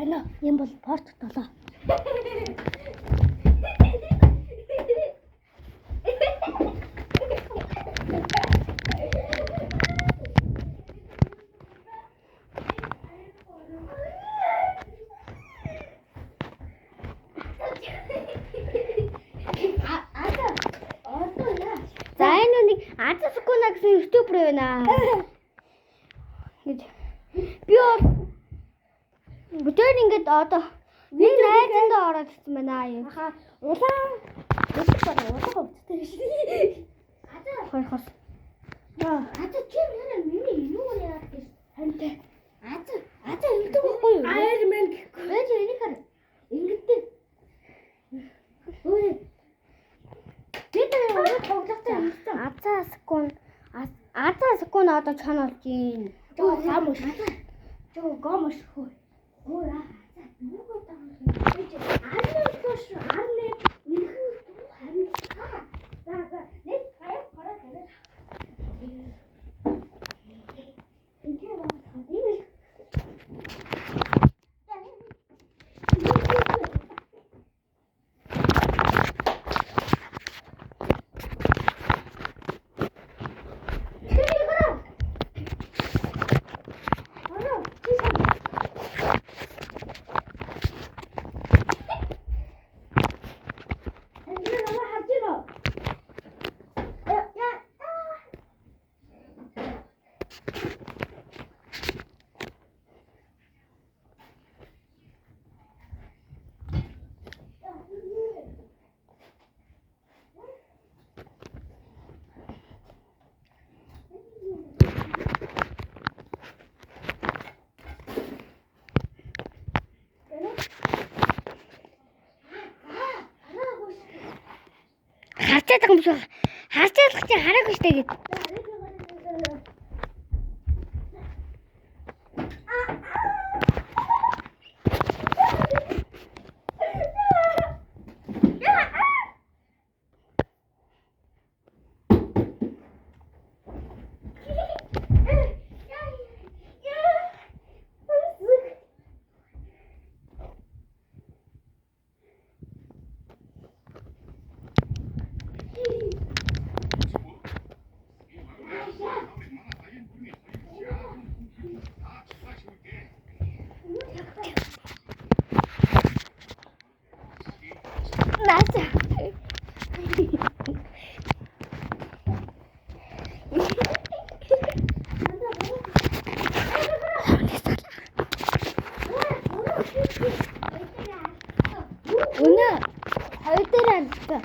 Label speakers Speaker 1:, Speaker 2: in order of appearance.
Speaker 1: байна. Ийм бол порт толоо.
Speaker 2: За энэ нэг Азасакуна гэсэн ютубер байна. Би бүтээр ингээд одоо нэг найзандаа ороод ирсэн байна.
Speaker 1: Хаха улаан улаан өвчтэй шээ.
Speaker 2: Хойхос.
Speaker 1: Чи нэр миний юу яах гэж хантай. Ингэдэг байхгүй юу? Iron гэж энийхэр ингэдэг. Ой. Бид өөрөө тоглохтой юм.
Speaker 2: Азасакун одоо чанал чинь.
Speaker 1: Гомш хөө. Ой юу гэдэг юм.
Speaker 2: Харцаад байгаа юм шиг. Харцаад чи хараагүй штэ гэд. Нааса. Үнэ хоёр дээр амтаа.